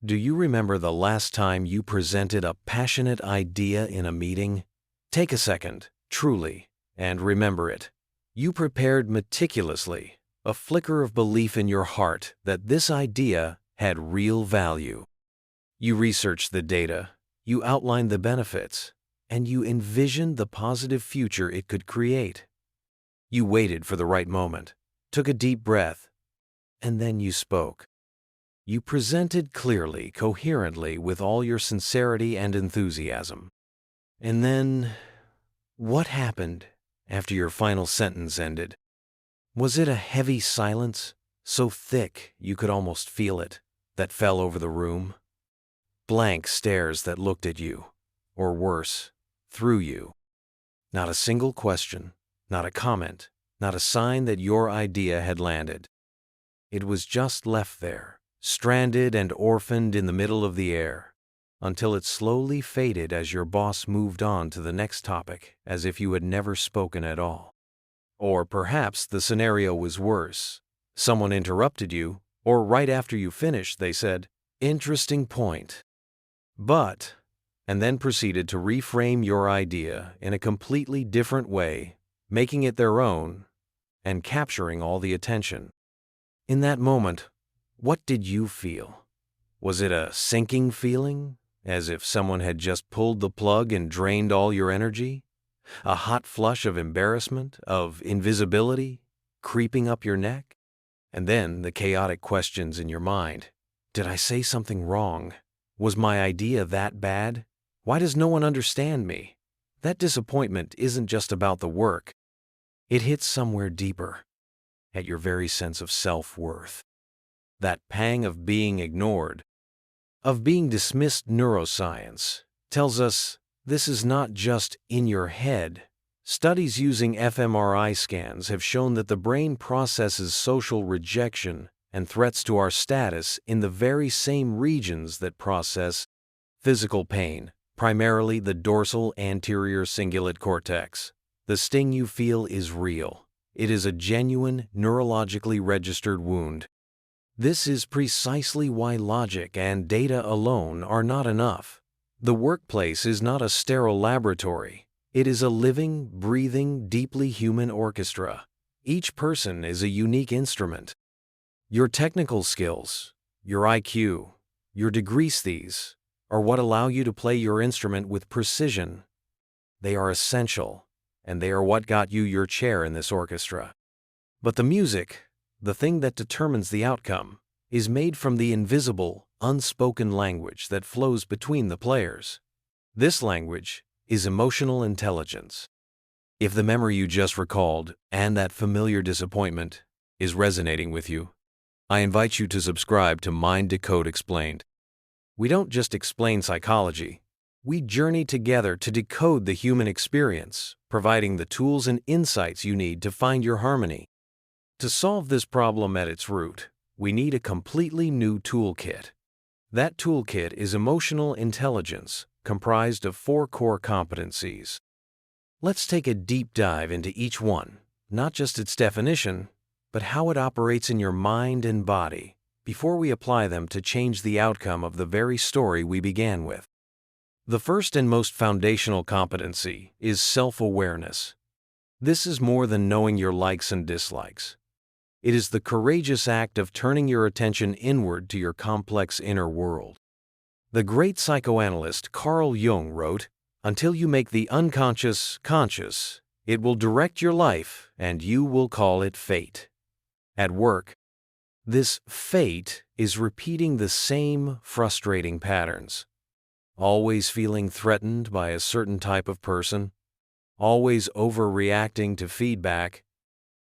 Do you remember the last time you presented a passionate idea in a meeting? Take a second, truly, and remember it. You prepared meticulously, a flicker of belief in your heart that this idea had real value. You researched the data, you outlined the benefits, and you envisioned the positive future it could create. You waited for the right moment, took a deep breath, and then you spoke. You presented clearly, coherently, with all your sincerity and enthusiasm. And then, what happened after your final sentence ended? Was it a heavy silence, so thick you could almost feel it, that fell over the room? Blank stares that looked at you, or worse, through you. Not a single question, not a comment, not a sign that your idea had landed. It was just left there, stranded and orphaned in the middle of the air, until it slowly faded as your boss moved on to the next topic, as if you had never spoken at all. Or perhaps the scenario was worse. Someone interrupted you, or right after you finished, they said, "Interesting point." And then proceeded to reframe your idea in a completely different way, making it their own and capturing all the attention. In that moment, what did you feel? Was it a sinking feeling, as if someone had just pulled the plug and drained all your energy? A hot flush of embarrassment, of invisibility, creeping up your neck? And then the chaotic questions in your mind. Did I say something wrong? Was my idea that bad? Why does no one understand me? That disappointment isn't just about the work. It hits somewhere deeper, at your very sense of self-worth. That pang of being ignored, of being dismissed. Neuroscience tells us this is not just in your head. Studies using fMRI scans have shown that the brain processes social rejection and threats to our status in the very same regions that process physical pain, primarily the dorsal anterior cingulate cortex. The sting you feel is real. It is a genuine, neurologically registered wound. This is precisely why logic and data alone are not enough. The workplace is not a sterile laboratory. It is a living, breathing, deeply human orchestra. Each person is a unique instrument. Your technical skills, your IQ, your degrees are what allow you to play your instrument with precision. They are essential, and they are what got you your chair in this orchestra. But the music, the thing that determines the outcome, is made from the invisible, unspoken language that flows between the players. This language is emotional intelligence. If the memory you just recalled and that familiar disappointment is resonating with you, I invite you to subscribe to Mind Decode Explained. We don't just explain psychology. We journey together to decode the human experience, providing the tools and insights you need to find your harmony. To solve this problem at its root, we need a completely new toolkit. That toolkit is emotional intelligence, comprised of 4 core competencies. Let's take a deep dive into each one, not just its definition, but how it operates in your mind and body, before we apply them to change the outcome of the very story we began with. The first and most foundational competency is self-awareness. This is more than knowing your likes and dislikes. It is the courageous act of turning your attention inward to your complex inner world. The great psychoanalyst Carl Jung wrote, "Until you make the unconscious conscious, it will direct your life and you will call it fate." At work, this fate is repeating the same frustrating patterns. Always feeling threatened by a certain type of person, always overreacting to feedback,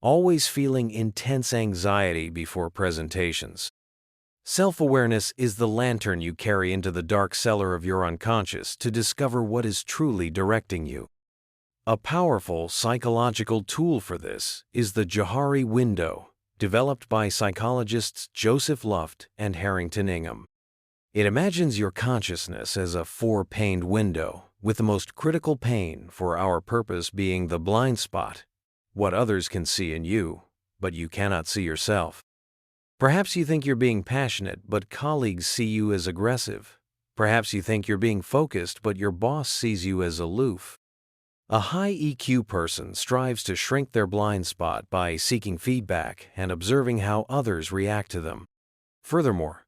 always feeling intense anxiety before presentations. Self-awareness is the lantern you carry into the dark cellar of your unconscious to discover what is truly directing you. A powerful psychological tool for this is the Johari Window, developed by psychologists Joseph Luft and Harrington Ingham. It imagines your consciousness as a 4-paned window, with the most critical pane for our purpose being the blind spot, what others can see in you, but you cannot see yourself. Perhaps you think you're being passionate, but colleagues see you as aggressive. Perhaps you think you're being focused, but your boss sees you as aloof. A high EQ person strives to shrink their blind spot by seeking feedback and observing how others react to them. Furthermore,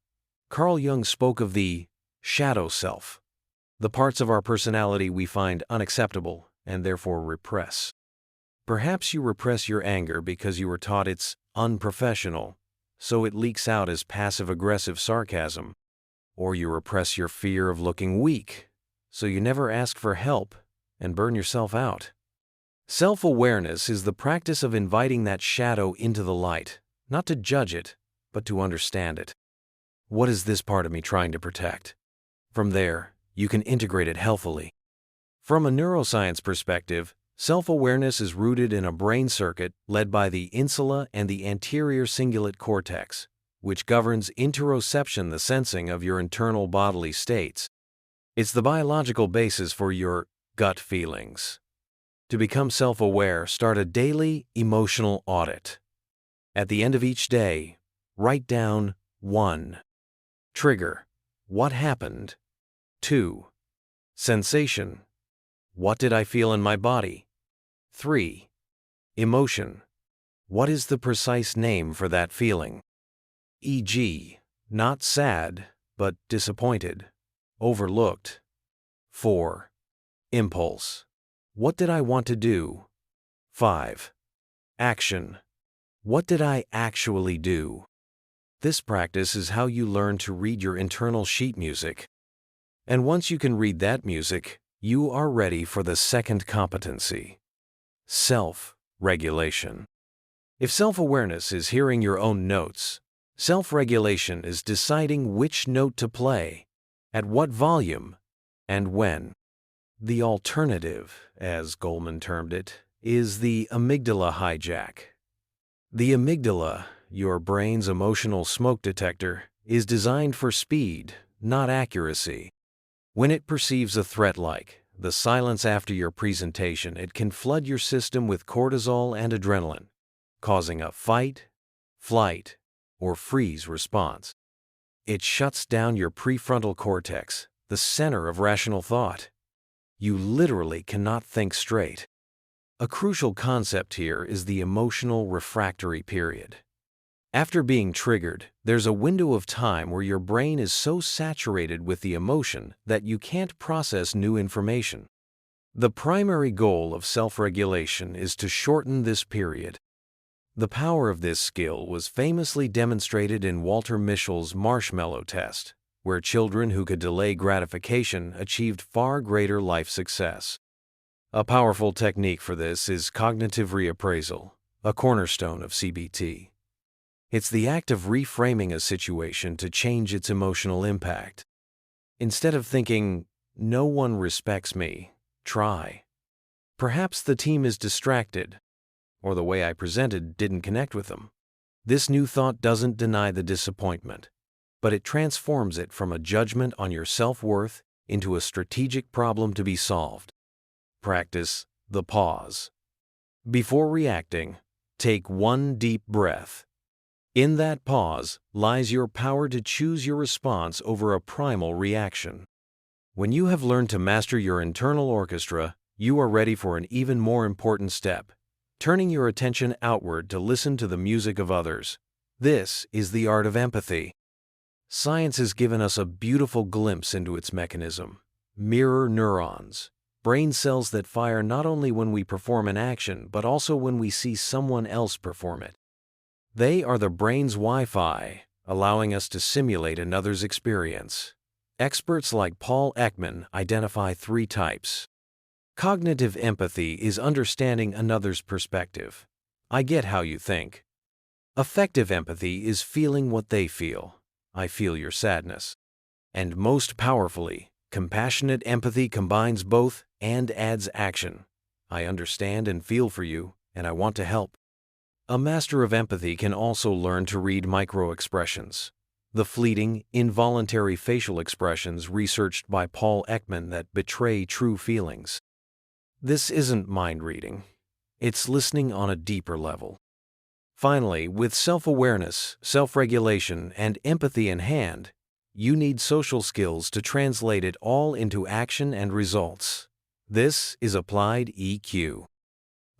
Carl Jung spoke of the shadow self, the parts of our personality we find unacceptable and therefore repress. Perhaps you repress your anger because you were taught it's unprofessional, so it leaks out as passive-aggressive sarcasm. Or you repress your fear of looking weak, so you never ask for help and burn yourself out. Self-awareness is the practice of inviting that shadow into the light, not to judge it, but to understand it. What is this part of me trying to protect? From there, you can integrate it healthily. From a neuroscience perspective, self-awareness is rooted in a brain circuit led by the insula and the anterior cingulate cortex, which governs interoception, the sensing of your internal bodily states. It's the biological basis for your gut feelings. To become self-aware, start a daily emotional audit. At the end of each day, write down 1. Trigger. What happened? 2. Sensation. What did I feel in my body? 3. Emotion. What is the precise name for that feeling? E.g., not sad, but disappointed, overlooked. 4. Impulse. What did I want to do? 5. Action. What did I actually do? This practice is how you learn to read your internal sheet music. And once you can read that music, you are ready for the second competency: self-regulation. If self-awareness is hearing your own notes, self-regulation is deciding which note to play, at what volume, and when. The alternative, as Goleman termed it, is the amygdala hijack. The amygdala, your brain's emotional smoke detector, is designed for speed, not accuracy. When it perceives a threat like the silence after your presentation, it can flood your system with cortisol and adrenaline, causing a fight, flight, or freeze response. It shuts down your prefrontal cortex, the center of rational thought. You literally cannot think straight. A crucial concept here is the emotional refractory period. After being triggered, there's a window of time where your brain is so saturated with the emotion that you can't process new information. The primary goal of self-regulation is to shorten this period. The power of this skill was famously demonstrated in Walter Mischel's marshmallow test, where children who could delay gratification achieved far greater life success. A powerful technique for this is cognitive reappraisal, a cornerstone of CBT. It's the act of reframing a situation to change its emotional impact. Instead of thinking, "No one respects me," try, "Perhaps the team is distracted," or "The way I presented didn't connect with them." This new thought doesn't deny the disappointment, but it transforms it from a judgment on your self-worth into a strategic problem to be solved. Practice the pause. Before reacting, take one deep breath. In that pause lies your power to choose your response over a primal reaction. When you have learned to master your internal orchestra, you are ready for an even more important step: turning your attention outward to listen to the music of others. This is the art of empathy. Science has given us a beautiful glimpse into its mechanism: mirror neurons, brain cells that fire not only when we perform an action, but also when we see someone else perform it. They are the brain's Wi-Fi, allowing us to simulate another's experience. Experts like Paul Ekman identify 3 types. Cognitive empathy is understanding another's perspective. I get how you think. Affective empathy is feeling what they feel. I feel your sadness. And most powerfully, compassionate empathy combines both and adds action. I understand and feel for you, and I want to help. A master of empathy can also learn to read micro-expressions, the fleeting, involuntary facial expressions researched by Paul Ekman that betray true feelings. This isn't mind reading. It's listening on a deeper level. Finally, with self-awareness, self-regulation, and empathy in hand, you need social skills to translate it all into action and results. This is applied EQ.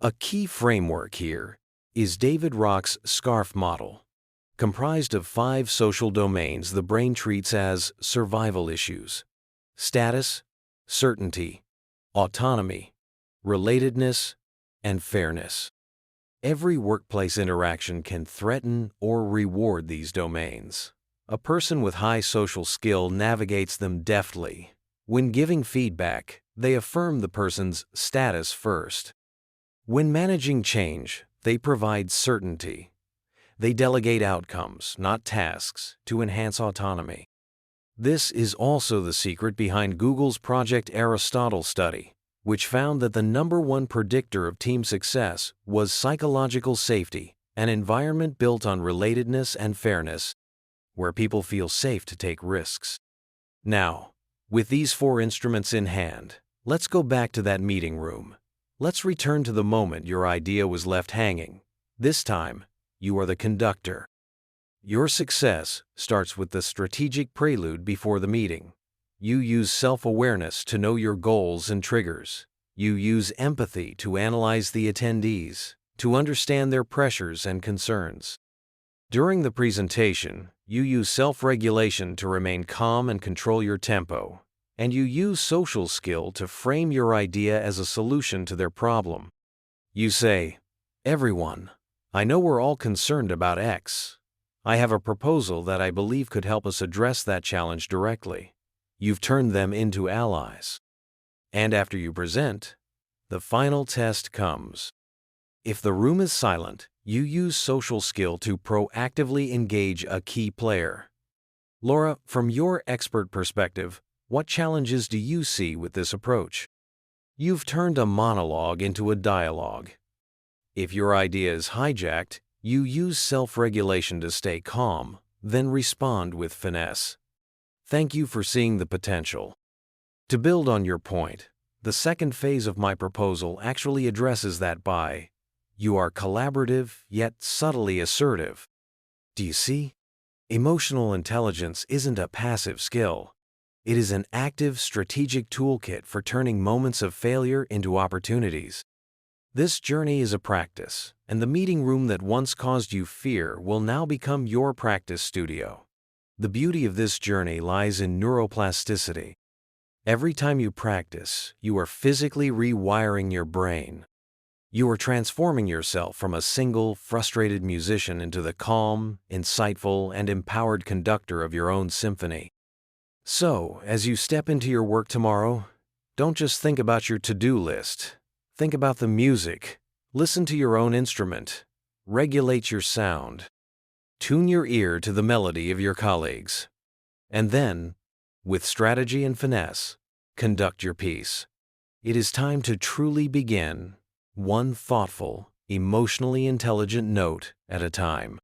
A key framework here is David Rock's SCARF model, comprised of 5 social domains the brain treats as survival issues: status, certainty, autonomy, relatedness, and fairness. Every workplace interaction can threaten or reward these domains. A person with high social skill navigates them deftly. When giving feedback, they affirm the person's status first. When managing change, they provide certainty. They delegate outcomes, not tasks, to enhance autonomy. This is also the secret behind Google's Project Aristotle study, which found that the #1 predictor of team success was psychological safety, an environment built on relatedness and fairness, where people feel safe to take risks. Now, with these 4 instruments in hand, let's go back to that meeting room. Let's return to the moment your idea was left hanging. This time, you are the conductor. Your success starts with the strategic prelude before the meeting. You use self-awareness to know your goals and triggers. You use empathy to analyze the attendees, to understand their pressures and concerns. During the presentation, you use self-regulation to remain calm and control your tempo, and you use social skill to frame your idea as a solution to their problem. You say, "Everyone, I know we're all concerned about X. I have a proposal that I believe could help us address that challenge directly." You've turned them into allies. And after you present, the final test comes. If the room is silent, you use social skill to proactively engage a key player. Laura, from your expert perspective, what challenges do you see with this approach? You've turned a monologue into a dialogue. If your idea is hijacked, you use self-regulation to stay calm, then respond with finesse. Thank you for seeing the potential. To build on your point, the second phase of my proposal actually addresses that by, you are collaborative yet subtly assertive. Do you see? Emotional intelligence isn't a passive skill. It is an active, strategic toolkit for turning moments of failure into opportunities. This journey is a practice, and the meeting room that once caused you fear will now become your practice studio. The beauty of this journey lies in neuroplasticity. Every time you practice, you are physically rewiring your brain. You are transforming yourself from a single, frustrated musician into the calm, insightful, and empowered conductor of your own symphony. So, as you step into your work tomorrow, don't just think about your to-do list. Think about the music. Listen to your own instrument. Regulate your sound. Tune your ear to the melody of your colleagues. And then, with strategy and finesse, conduct your piece. It is time to truly begin, one thoughtful, emotionally intelligent note at a time.